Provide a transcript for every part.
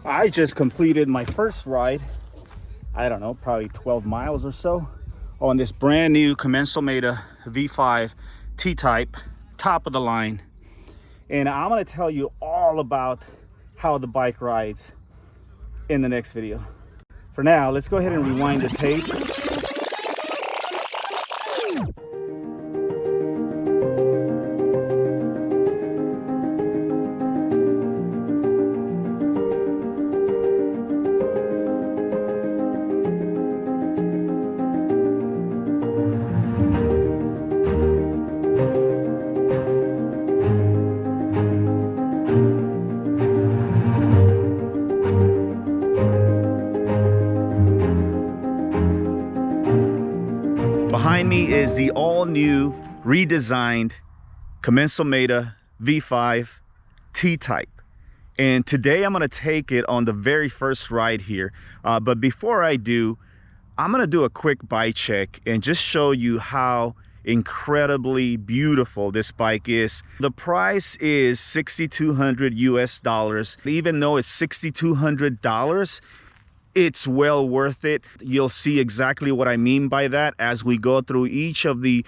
I just completed my first ride, I don't know, probably 12 miles or so, on this brand new Commencal V5 T-Type, top of the line. And I'm gonna tell you all about how the bike rides in the next video. For now, let's go ahead and rewind the tape. Behind me is the all-new, redesigned Commencal V5 T-Type. And today I'm gonna take it on the very first ride here. But before I do, I'm gonna do a quick bike check and just show you how incredibly beautiful this bike is. The price is $6,200 US. Even though it's $6,200, it's well worth it. You'll see exactly what I mean by that as we go through each of the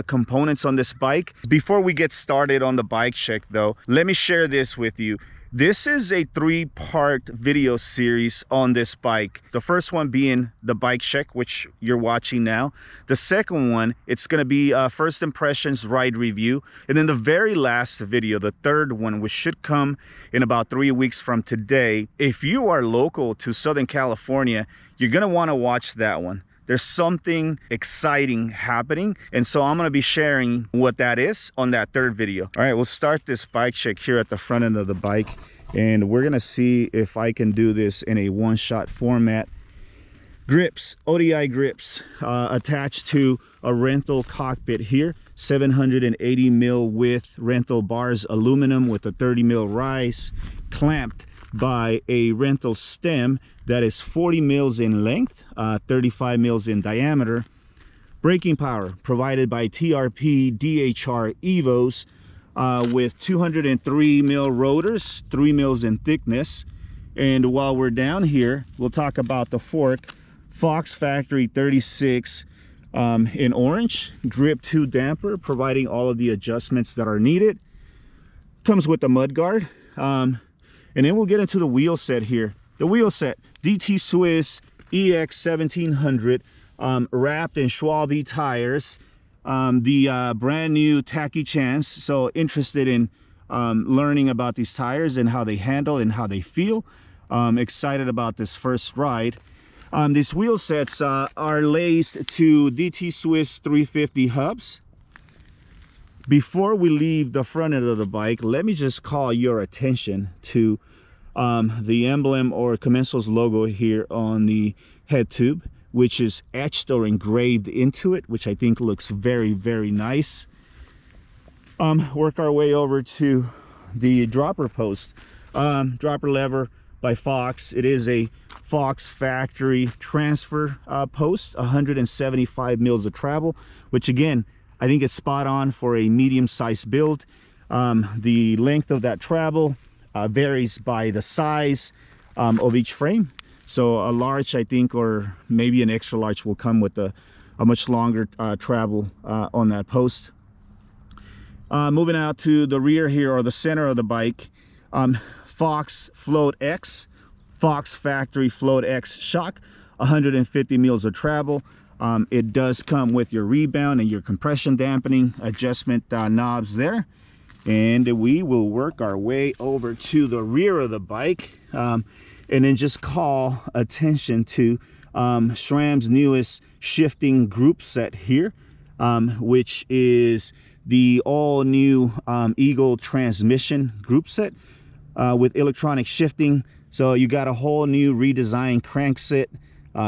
components on this bike. Before we get started on the bike check though, let me share this with you. This is a 3-part video series on this bike. The first one being the bike check, which you're watching now. The second one, it's gonna be first impressions ride review. And then the very last video, the third one, which should come in about 3 weeks from today. If you are local to Southern California, you're gonna wanna watch that one. There's something exciting happening, and so I'm going to be sharing what that is on that third video. All right, we'll start this bike check here at the front end of the bike, and we're going to see if I can do this in a one-shot format. Grips, ODI grips, attached to a rental cockpit here, 780 mil width rental bars, aluminum with a 30 mil rise, clamped by a rental stem that is 40 mils in length, 35 mils in diameter. Braking power provided by TRP DHR Evos with 203 mil rotors, 3 mils in thickness. And while we're down here, we'll talk about the fork. Fox Factory 36 in orange, grip 2 damper, providing all of the adjustments that are needed. Comes with the mud guard. And then we'll get into the wheel set here. The wheel set, DT Swiss EX 1700, wrapped in Schwalbe tires. The brand new Tacky Chance. So interested in learning about these tires and how they handle and how they feel. Excited about this first ride. These wheel sets are laced to DT Swiss 350 hubs. Before we leave the front end of the bike, let me just call your attention to the emblem or Commencal's logo here on the head tube, which is etched or engraved into it, which I think looks very, very nice. Work our way over to the dropper post. Dropper lever by Fox. It is a Fox factory transfer post, 175 mils of travel, which again, I think it's spot on for a medium-sized build. The length of that travel varies by the size of each frame. So a large, I think, or maybe an extra large will come with a much longer travel on that post. Moving out to the rear here, or the center of the bike, Fox Float X, Fox Factory Float X shock, 150 mils of travel. It does come with your rebound and your compression dampening adjustment knobs there. And we will work our way over to the rear of the bike, and then just call attention to SRAM's newest shifting group set here, which is the all new Eagle transmission group set with electronic shifting. So you got a whole new redesigned crankset,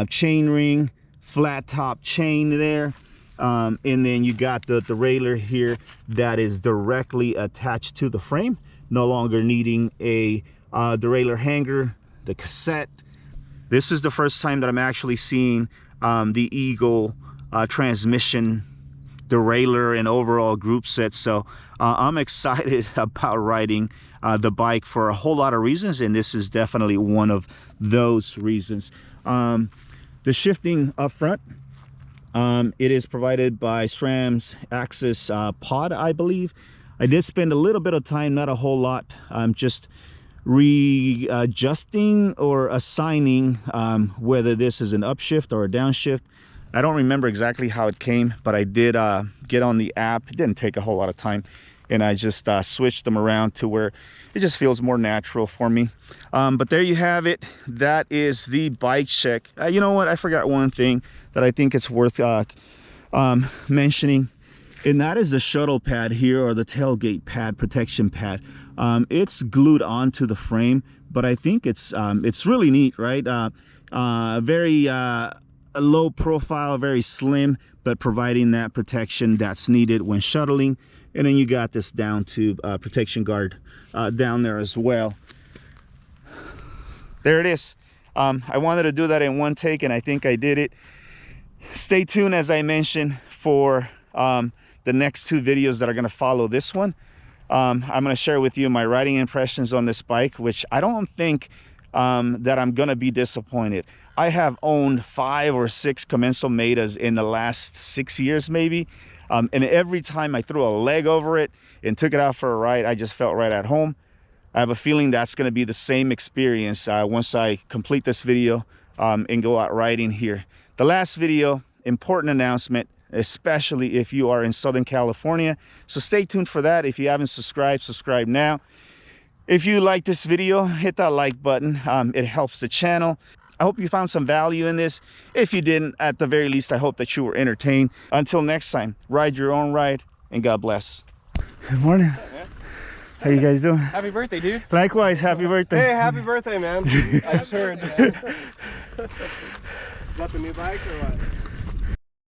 chain ring, flat top chain there, and then you got the derailleur here that is directly attached to the frame, no longer needing a derailleur hanger. The cassette, this is the first time that I'm actually seeing the Eagle transmission derailleur and overall group set. So I'm excited about riding the bike for a whole lot of reasons, and this is definitely one of those reasons. The shifting up front, it is provided by SRAM's Axis Pod, I believe. I did spend a little bit of time, not a whole lot, just readjusting or assigning whether this is an upshift or a downshift. I don't remember exactly how it came, but I did get on the app. It didn't take a whole lot of time, and I just switched them around to where it just feels more natural for me. But there you have it. That is the bike check. You know what, I forgot one thing that I think it's worth mentioning, and that is the shuttle pad here, or the tailgate pad, protection pad. It's glued onto the frame, but I think it's really neat, right? Very low profile, very slim, but providing that protection that's needed when shuttling. And then you got this down tube protection guard down there as well. There it is. I wanted to do that in one take, and I think I did it. Stay tuned, as I mentioned, for the next two videos that are going to follow this one. I'm going to share with you my riding impressions on this bike, which I don't think that I'm going to be disappointed. I have owned 5 or 6 Commencal Metas in the last 6 years maybe, and every time I threw a leg over it and took it out for a ride, I just felt right at home. I have a feeling that's going to be the same experience once I complete this video and go out riding here. The last video, important announcement, especially if you are in Southern California, so stay tuned for that. If you haven't subscribed, subscribe now. If you like this video, hit that like button. It helps the channel. I hope you found some value in this. If you didn't, at the very least, I hope that you were entertained. Until next time, ride your own ride, and God bless. Good morning. How you guys doing? Happy birthday, dude. Likewise, happy birthday. Hey, happy birthday, man. I just heard. Is that the new bike or what?